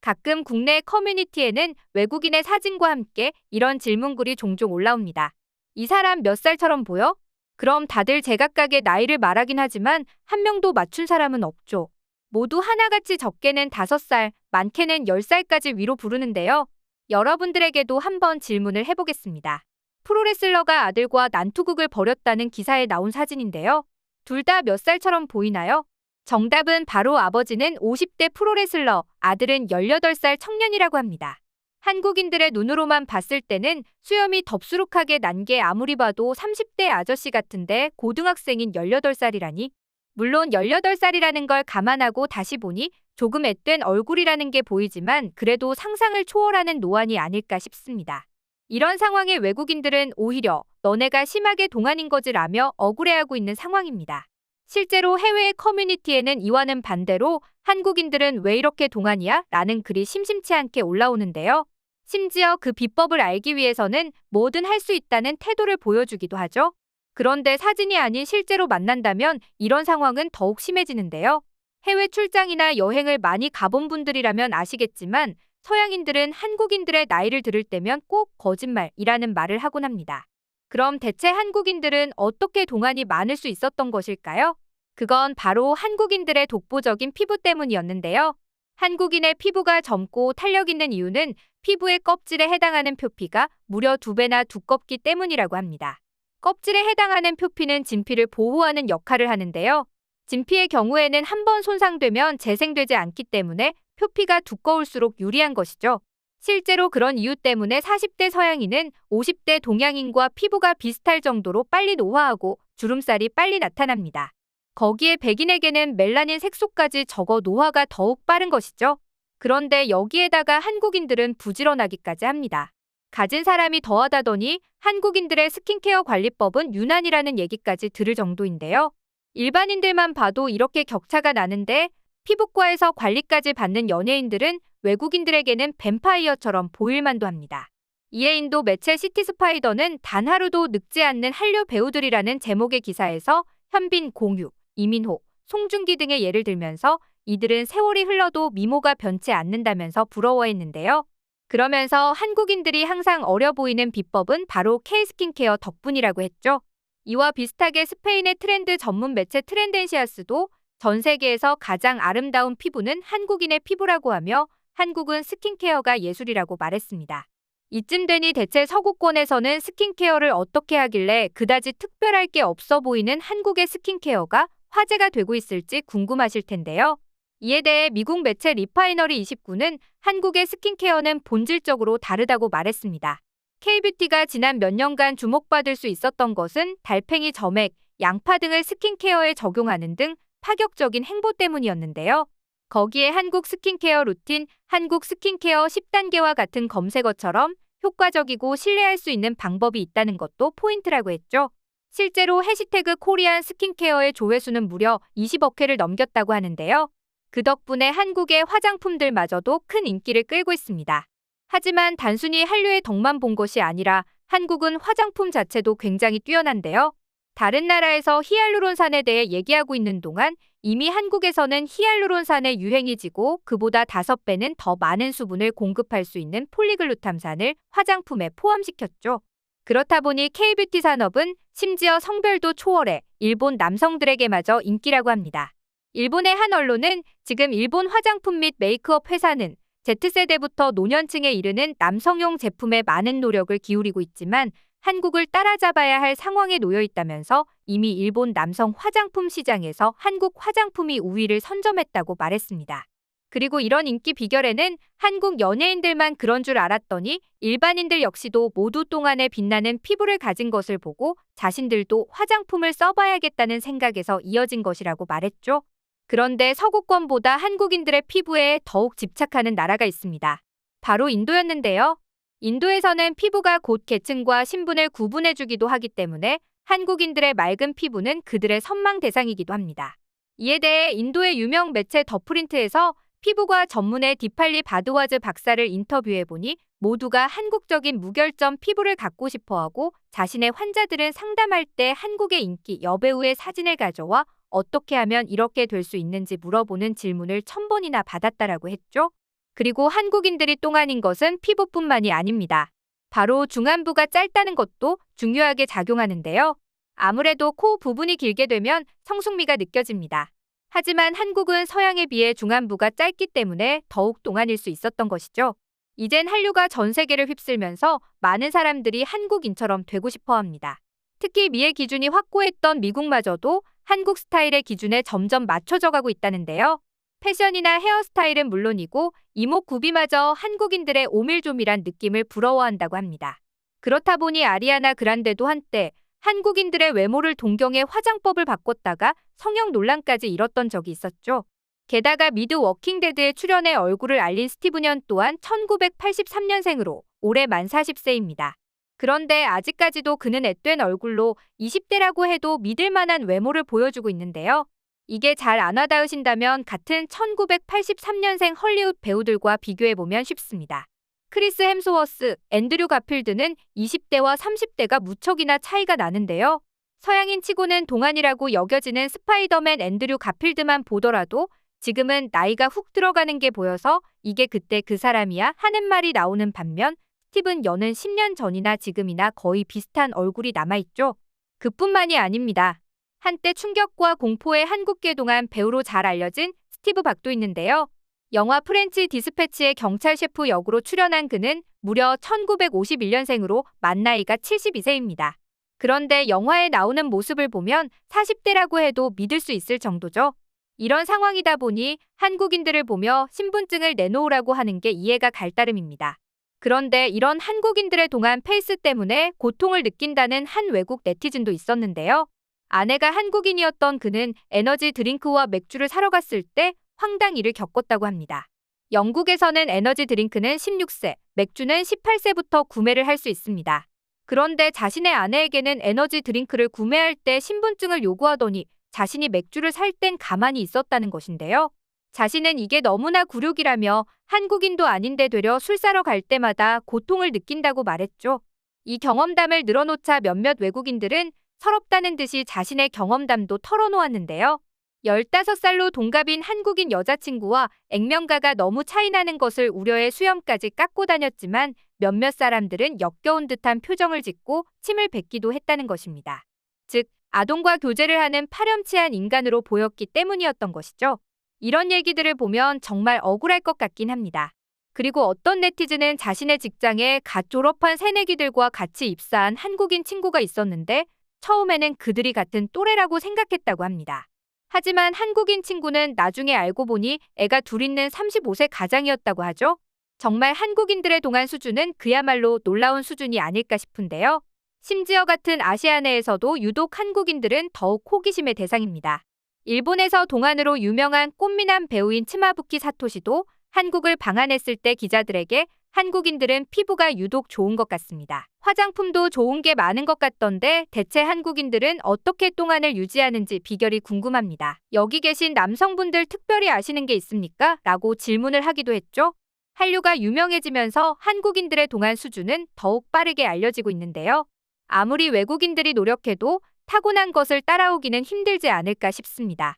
가끔 국내 커뮤니티에는 외국인의 사진과 함께 이런 질문글이 종종 올라옵니다. 이 사람 몇 살처럼 보여? 그럼 다들 제각각의 나이를 말하긴 하지만 한 명도 맞춘 사람은 없죠. 모두 하나같이 적게는 5살, 많게는 10살까지 위로 부르는데요. 여러분들에게도 한번 질문을 해보겠습니다. 프로레슬러가 아들과 난투극을 벌였다는 기사에 나온 사진인데요. 둘 다 몇 살처럼 보이나요? 정답은 바로 아버지는 50대 프로레슬러, 아들은 18살 청년이라고 합니다. 한국인들의 눈으로만 봤을 때는 수염이 덥수룩하게 난 게 아무리 봐도 30대 아저씨 같은데 고등학생인 18살이라니? 물론 18살이라는 걸 감안하고 다시 보니 조금 앳된 얼굴이라는 게 보이지만 그래도 상상을 초월하는 노안이 아닐까 싶습니다. 이런 상황에 외국인들은 오히려 너네가 심하게 동안인 거지라며 억울해하고 있는 상황입니다. 실제로 해외 커뮤니티에는 이와는 반대로 한국인들은 왜 이렇게 동안이야? 라는 글이 심심치 않게 올라오는데요. 심지어 그 비법을 알기 위해서는 뭐든 할 수 있다는 태도를 보여주기도 하죠. 그런데 사진이 아닌 실제로 만난다면 이런 상황은 더욱 심해지는데요. 해외 출장이나 여행을 많이 가본 분들이라면 아시겠지만 서양인들은 한국인들의 나이를 들을 때면 꼭 거짓말이라는 말을 하곤 합니다. 그럼 대체 한국인들은 어떻게 동안이 많을 수 있었던 것일까요? 그건 바로 한국인들의 독보적인 피부 때문이었는데요. 한국인의 피부가 젊고 탄력 있는 이유는 피부의 껍질에 해당하는 표피가 무려 2배나 두껍기 때문이라고 합니다. 껍질에 해당하는 표피는 진피를 보호하는 역할을 하는데요. 진피의 경우에는 한번 손상되면 재생되지 않기 때문에 표피가 두꺼울수록 유리한 것이죠. 실제로 그런 이유 때문에 40대 서양인은 50대 동양인과 피부가 비슷할 정도로 빨리 노화하고 주름살이 빨리 나타납니다. 거기에 백인에게는 멜라닌 색소까지 적어 노화가 더욱 빠른 것이죠. 그런데 여기에다가 한국인들은 부지런하기까지 합니다. 가진 사람이 더하다더니 한국인들의 스킨케어 관리법은 유난이라는 얘기까지 들을 정도인데요. 일반인들만 봐도 이렇게 격차가 나는데 피부과에서 관리까지 받는 연예인들은 외국인들에게는 뱀파이어처럼 보일만도 합니다. 이에 인도 매체 시티스파이더는 단 하루도 늙지 않는 한류 배우들이라는 제목의 기사에서 현빈, 공유, 이민호, 송중기 등의 예를 들면서 이들은 세월이 흘러도 미모가 변치 않는다면서 부러워했는데요. 그러면서 한국인들이 항상 어려 보이는 비법은 바로 K스킨케어 덕분이라고 했죠. 이와 비슷하게 스페인의 트렌드 전문 매체 트렌덴시아스도 전 세계에서 가장 아름다운 피부는 한국인의 피부라고 하며 한국은 스킨케어가 예술이라고 말했습니다. 이쯤 되니 대체 서구권에서는 스킨케어를 어떻게 하길래 그다지 특별할 게 없어 보이는 한국의 스킨케어가 화제가 되고 있을지 궁금하실 텐데요. 이에 대해 미국 매체 리파이너리29는 한국의 스킨케어는 본질적으로 다르다고 말했습니다. K뷰티가 지난 몇 년간 주목받을 수 있었던 것은 달팽이 점액, 양파 등을 스킨케어에 적용하는 등 파격적인 행보 때문이었는데요. 거기에 한국 스킨케어 루틴, 한국 스킨케어 10단계와 같은 검색어처럼 효과적이고 신뢰할 수 있는 방법이 있다는 것도 포인트라고 했죠. 실제로 해시태그 코리안 스킨케어의 조회수는 무려 20억 회를 넘겼다고 하는데요. 그 덕분에 한국의 화장품들마저도 큰 인기를 끌고 있습니다. 하지만 단순히 한류의 덕만 본 것이 아니라 한국은 화장품 자체도 굉장히 뛰어난데요. 다른 나라에서 히알루론산에 대해 얘기하고 있는 동안 이미 한국에서는 히알루론산의 유행이 지고 그보다 5배는 더 많은 수분을 공급할 수 있는 폴리글루탐산을 화장품에 포함시켰죠. 그렇다 보니 K뷰티 산업은 심지어 성별도 초월해 일본 남성들에게마저 인기라고 합니다. 일본의 한 언론은 지금 일본 화장품 및 메이크업 회사는 Z세대부터 노년층에 이르는 남성용 제품에 많은 노력을 기울이고 있지만 한국을 따라잡아야 할 상황에 놓여 있다면서 이미 일본 남성 화장품 시장에서 한국 화장품이 우위를 선점했다고 말했습니다. 그리고 이런 인기 비결에는 한국 연예인들만 그런 줄 알았더니 일반인들 역시도 모두 동안에 빛나는 피부를 가진 것을 보고 자신들도 화장품을 써봐야겠다는 생각에서 이어진 것이라고 말했죠. 그런데 서구권보다 한국인들의 피부에 더욱 집착하는 나라가 있습니다. 바로 인도였는데요. 인도에서는 피부가 곧 계층과 신분을 구분해주기도 하기 때문에 한국인들의 맑은 피부는 그들의 선망 대상이기도 합니다. 이에 대해 인도의 유명 매체 더 프린트에서 피부과 전문의 디팔리 바드와즈 박사를 인터뷰해보니 모두가 한국적인 무결점 피부를 갖고 싶어하고 자신의 환자들은 상담할 때 한국의 인기 여배우의 사진을 가져와 어떻게 하면 이렇게 될 수 있는지 물어보는 질문을 1000번이나 받았다라고 했죠. 그리고 한국인들이 똥아닌 것은 피부뿐만이 아닙니다. 바로 중안부가 짧다는 것도 중요하게 작용하는데요. 아무래도 코 부분이 길게 되면 성숙미가 느껴집니다. 하지만 한국은 서양에 비해 중안부가 짧기 때문에 더욱 똥아닐 수 있었던 것이죠. 이젠 한류가 전 세계를 휩쓸면서 많은 사람들이 한국인처럼 되고 싶어 합니다. 특히 미의 기준이 확고했던 미국마저도 한국 스타일의 기준에 점점 맞춰져 가고 있다는데요. 패션이나 헤어스타일은 물론이고 이목구비마저 한국인들의 오밀조밀한 느낌을 부러워한다고 합니다. 그렇다 보니 아리아나 그란데도 한때 한국인들의 외모를 동경해 화장법을 바꿨다가 성형 논란까지 일었던 적이 있었죠. 게다가 미드 워킹데드에 출연해 얼굴을 알린 스티븐 연 또한 1983년생으로 올해 만 40세입니다. 그런데 아직까지도 그는 앳된 얼굴로 20대라고 해도 믿을 만한 외모를 보여주고 있는데요. 이게 잘 안 와닿으신다면 같은 1983년생 헐리우드 배우들과 비교해보면 쉽습니다. 크리스 햄스워스, 앤드류 가필드는 20대와 30대가 무척이나 차이가 나는데요. 서양인 치고는 동안이라고 여겨지는 스파이더맨 앤드류 가필드만 보더라도 지금은 나이가 훅 들어가는 게 보여서 이게 그때 그 사람이야 하는 말이 나오는 반면 스티븐 연은 10년 전이나 지금이나 거의 비슷한 얼굴이 남아있죠. 그뿐만이 아닙니다. 한때 충격과 공포의 한국계 동안 배우로 잘 알려진 스티브 박도 있는데요. 영화 프렌치 디스패치의 경찰 셰프 역으로 출연한 그는 무려 1951년생으로 만 나이가 72세입니다. 그런데 영화에 나오는 모습을 보면 40대라고 해도 믿을 수 있을 정도죠. 이런 상황이다 보니 한국인들을 보며 신분증을 내놓으라고 하는 게 이해가 갈 따름입니다. 그런데 이런 한국인들의 동안 페이스 때문에 고통을 느낀다는 한 외국 네티즌도 있었는데요. 아내가 한국인이었던 그는 에너지 드링크와 맥주를 사러 갔을 때 황당히를 겪었다고 합니다. 영국에서는 에너지 드링크는 16세, 맥주는 18세부터 구매를 할 수 있습니다. 그런데 자신의 아내에게는 에너지 드링크를 구매할 때 신분증을 요구하더니 자신이 맥주를 살 땐 가만히 있었다는 것인데요. 자신은 이게 너무나 굴욕이라며 한국인도 아닌데 되려 술 사러 갈 때마다 고통을 느낀다고 말했죠. 이 경험담을 늘어놓자 몇몇 외국인들은 서럽다는 듯이 자신의 경험담도 털어놓았는데요. 15살로 동갑인 한국인 여자친구와 액면가가 너무 차이나는 것을 우려해 수염까지 깎고 다녔지만 몇몇 사람들은 역겨운 듯한 표정을 짓고 침을 뱉기도 했다는 것입니다. 즉, 아동과 교제를 하는 파렴치한 인간으로 보였기 때문이었던 것이죠. 이런 얘기들을 보면 정말 억울할 것 같긴 합니다. 그리고 어떤 네티즌은 자신의 직장에 갓 졸업한 새내기들과 같이 입사한 한국인 친구가 있었는데 처음에는 그들이 같은 또래라고 생각했다고 합니다. 하지만 한국인 친구는 나중에 알고 보니 애가 둘 있는 35세 가장이었다고 하죠. 정말 한국인들의 동안 수준은 그야말로 놀라운 수준이 아닐까 싶은데요. 심지어 같은 아시아 내에서도 유독 한국인들은 더욱 호기심의 대상입니다. 일본에서 동안으로 유명한 꽃미남 배우인 츠마부키 사토시도 한국을 방한했을 때 기자들에게 한국인들은 피부가 유독 좋은 것 같습니다. 화장품도 좋은 게 많은 것 같던데 대체 한국인들은 어떻게 동안을 유지하는지 비결이 궁금합니다. 여기 계신 남성분들 특별히 아시는 게 있습니까? 라고 질문을 하기도 했죠. 한류가 유명해지면서 한국인들의 동안 수준은 더욱 빠르게 알려지고 있는데요. 아무리 외국인들이 노력해도 타고난 것을 따라오기는 힘들지 않을까 싶습니다.